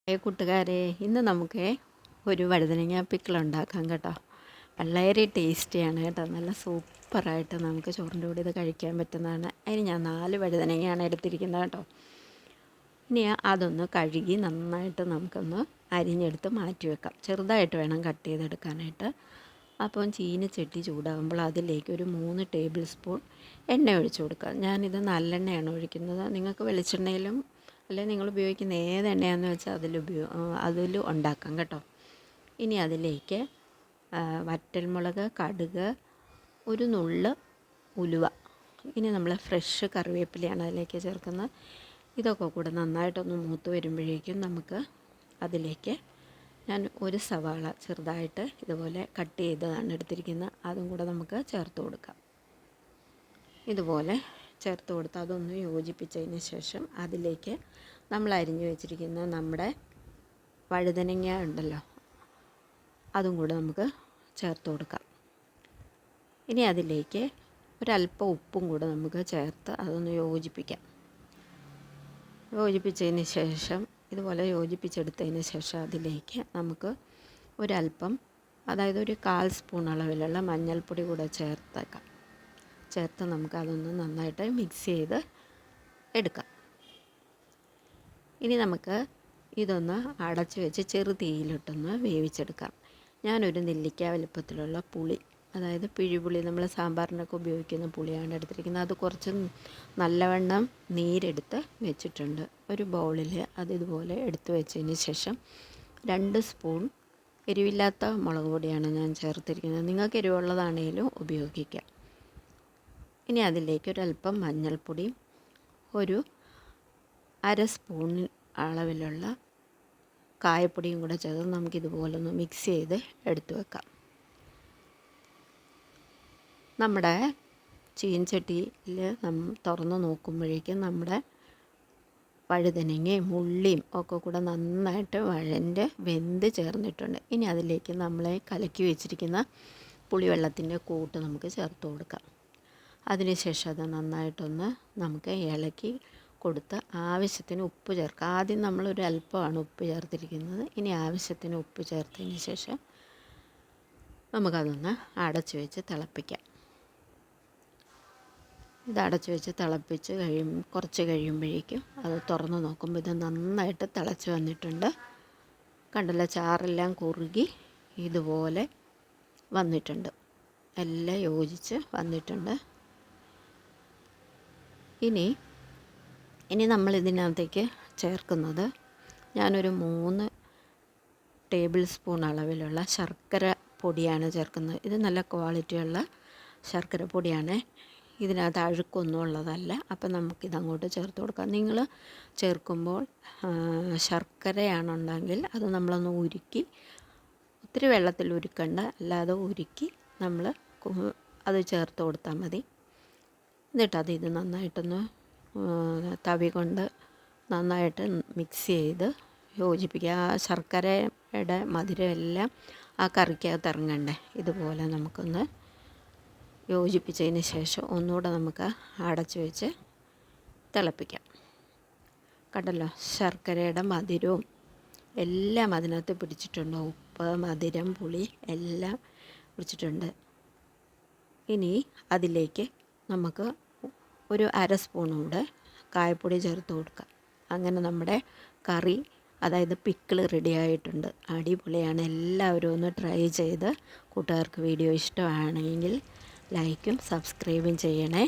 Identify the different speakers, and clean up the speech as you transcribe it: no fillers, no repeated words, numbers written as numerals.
Speaker 1: കൂട്ടുകാരെ, ഇന്ന് നമുക്ക് ഒരു വഴുതനങ്ങ പിക്കിൾ ഉണ്ടാക്കാം കേട്ടോ. വളരെ ടേസ്റ്റിയാണ് കേട്ടോ. നല്ല സൂപ്പറായിട്ട് നമുക്ക് ചോറിൻ്റെ കൂടെ ഇത് കഴിക്കാൻ പറ്റുന്നതാണ്. അതിന് ഞാൻ 4 വഴുതനങ്ങയാണ് എടുത്തിരിക്കുന്നത് കേട്ടോ. ഇനി അതൊന്ന് കഴുകി നന്നായിട്ട് നമുക്കൊന്ന് അരിഞ്ഞെടുത്ത് മാറ്റി വെക്കാം. ചെറുതായിട്ട് വേണം കട്ട് ചെയ്തെടുക്കാനായിട്ട്. അപ്പം ചീനച്ചട്ടി ചൂടാകുമ്പോൾ അതിലേക്ക് ഒരു 3 ടേബിൾ സ്പൂൺ എണ്ണ ഒഴിച്ചു കൊടുക്കുക. ഞാനിത് നല്ലെണ്ണയാണ് ഒഴിക്കുന്നത്. നിങ്ങൾക്ക് വെളിച്ചെണ്ണയിലും അല്ലെങ്കിൽ നിങ്ങൾ ഉപയോഗിക്കുന്ന ഏത് എണ്ണയാണെന്ന് വെച്ചാൽ അതിൽ ഉണ്ടാക്കാം കേട്ടോ. ഇനി അതിലേക്ക് വറ്റൽമുളക്, കടുക്, ഒരു നുള്ള് ഉലുവ, ഇനി നമ്മൾ ഫ്രഷ് കറിവേപ്പിലയാണ് അതിലേക്ക് ചേർക്കുന്നത്. ഇതൊക്കെ കൂടെ നന്നായിട്ടൊന്ന് മൂത്ത് വരുമ്പോഴേക്കും നമുക്ക് അതിലേക്ക് ഞാൻ ഒരു സവാള ചെറുതായിട്ട് ഇതുപോലെ കട്ട് ചെയ്തതാണ് എടുത്തിരിക്കുന്നത്. അതും കൂടെ നമുക്ക് ചേർത്ത് കൊടുക്കാം. ഇതുപോലെ ചേർത്ത് കൊടുത്ത് അതൊന്ന് യോജിപ്പിച്ചതിന് ശേഷം അതിലേക്ക് നമ്മൾ അരിഞ്ഞു വെച്ചിരിക്കുന്ന നമ്മുടെ വഴുതനങ്ങ ഉണ്ടല്ലോ, അതും കൂടെ നമുക്ക് ചേർത്ത് കൊടുക്കാം. ഇനി അതിലേക്ക് ഒരല്പം ഉപ്പും കൂടെ നമുക്ക് ചേർത്ത് അതൊന്ന് യോജിപ്പിക്കാം. യോജിപ്പിച്ചതിന് ശേഷം ഇതുപോലെ യോജിപ്പിച്ചെടുത്തതിന് ശേഷം അതിലേക്ക് നമുക്ക് ഒരല്പം, അതായത് ഒരു 1/4 സ്പൂൺ അളവിലുള്ള മഞ്ഞൾപ്പൊടി കൂടെ ചേർത്ത് നമുക്ക് അതൊന്ന് നന്നായിട്ട് മിക്സ് ചെയ്ത് എടുക്കാം. ഇനി നമുക്ക് ഇതൊന്ന് അടച്ച് വെച്ച് ചെറു തീയിലിട്ടൊന്ന് വേവിച്ചെടുക്കാം. ഞാനൊരു നെല്ലിക്ക വലുപ്പത്തിലുള്ള പുളി, അതായത് പിഴിപുളി, നമ്മൾ സാമ്പാറിനൊക്കെ ഉപയോഗിക്കുന്ന പുളിയാണ് എടുത്തിരിക്കുന്നത്. അത് കുറച്ച് നല്ലവണ്ണം നീരെടുത്ത് വെച്ചിട്ടുണ്ട്. ഒരു ബൗളിൽ അത് ഇതുപോലെ എടുത്ത് വെച്ചതിന് ശേഷം 2 സ്പൂൺ എരിവില്ലാത്ത മുളക് പൊടിയാണ് ഞാൻ ചേർത്തിരിക്കുന്നത്. നിങ്ങൾക്ക് എരിവുള്ളതാണെങ്കിലും ഉപയോഗിക്കാം. ഇനി അതിലേക്ക് ഒരല്പം മഞ്ഞൾപ്പൊടിയും ഒരു 1/2 സ്പൂൺ അളവിലുള്ള കായപ്പൊടിയും കൂടെ ചേർത്ത് നമുക്കിതുപോലെ ഒന്ന് മിക്സ് ചെയ്ത് എടുത്തു വെക്കാം. നമ്മുടെ ചീൻചട്ടിയിൽ തുറന്ന് നോക്കുമ്പോഴേക്കും നമ്മുടെ വഴുതനങ്ങയും ഉള്ളിയും ഒക്കെ കൂടെ നന്നായിട്ട് വെന്ത് ചേർന്നിട്ടുണ്ട്. ഇനി അതിലേക്ക് നമ്മളെ കലക്കി വെച്ചിരിക്കുന്ന പുളിവെള്ളത്തിൻ്റെ കൂട്ട് നമുക്ക് ചേർത്ത് കൊടുക്കാം. അതിനുശേഷം അത് നന്നായിട്ടൊന്ന് നമുക്ക് ഇളക്കി കൊടുത്ത് ആവശ്യത്തിന് ഉപ്പ് ചേർക്കാം. ആദ്യം നമ്മളൊരു അല്പമാണ് ഉപ്പ് ചേർത്തിരിക്കുന്നത്. ഇനി ആവശ്യത്തിന് ഉപ്പ് ചേർത്തതിന് ശേഷം നമുക്കതൊന്ന് അടച്ച് വെച്ച് തിളപ്പിക്കാം. ഇത് അടച്ച് വെച്ച് തിളപ്പിച്ച് കുറച്ച് കഴിയുമ്പോഴേക്കും അത് തുറന്ന് നോക്കുമ്പോൾ ഇത് നന്നായിട്ട് തിളച്ച് വന്നിട്ടുണ്ട്. കണ്ടല്ലോ, ചാറെല്ലാം കുറുകി ഇതുപോലെ വന്നിട്ടുണ്ട്. എല്ലാം യോജിച്ച് വന്നിട്ടുണ്ട്. ഇനി നമ്മൾ ഇതിനകത്തേക്ക് ചേർക്കുന്നത്, ഞാനൊരു 3 ടേബിൾ സ്പൂൺ അളവിലുള്ള ശർക്കര പൊടിയാണ് ചേർക്കുന്നത്. ഇത് നല്ല ക്വാളിറ്റിയുള്ള ശർക്കര പൊടിയാണ്. ഇതിനകത്ത് അഴുക്കൊന്നും ഉള്ളതല്ല. അപ്പം നമുക്കിതങ്ങോട്ട് ചേർത്ത് കൊടുക്കാം. നിങ്ങൾ ചേർക്കുമ്പോൾ ശർക്കരയാണുണ്ടെങ്കിൽ അത് നമ്മളൊന്ന് ഉരുക്കി, ഒത്തിരി വെള്ളത്തിൽ ഉരുക്കണ്ട, അല്ലാതെ ഉരുക്കി നമ്മൾ അത് ചേർത്ത് കൊടുത്താൽ മതി. എന്നിട്ട് ഇത് നന്നായിട്ടൊന്ന് തവി കൊണ്ട് നന്നായിട്ട് മിക്സ് ചെയ്ത് യോജിപ്പിക്കുക. ആ ശർക്കരയുടെ മധുരം എല്ലാം ആ കറിക്കകത്ത് ഇറങ്ങണ്ടേ. ഇതുപോലെ നമുക്കൊന്ന് യോജിപ്പിച്ചതിന് ശേഷം ഒന്നുകൂടെ നമുക്ക് അടച്ച് വെച്ച് തിളപ്പിക്കാം. കണ്ടല്ലോ, ശർക്കരയുടെ മധുരവും എല്ലാം അതിനകത്ത് പിടിച്ചിട്ടുണ്ട്. ഉപ്പ്, മധുരം, പുളി എല്ലാം പിടിച്ചിട്ടുണ്ട്. ഇനി അതിലേക്ക് നമുക്ക് ഒരു 1/2 സ്പൂൺ കൂടെ കായപ്പൊടി ചേർത്ത് കൊടുക്കാം. അങ്ങനെ നമ്മുടെ കറി, അതായത് പിക്കിൾ, റെഡി ആയിട്ടുണ്ട്. അടിപൊളിയാണ്. എല്ലാവരും ഒന്ന് ട്രൈ ചെയ്ത്, കൂട്ടുകാർക്ക് വീഡിയോ ഇഷ്ടമാണെങ്കിൽ ലൈക്കും സബ്സ്ക്രൈബും ചെയ്യണേ.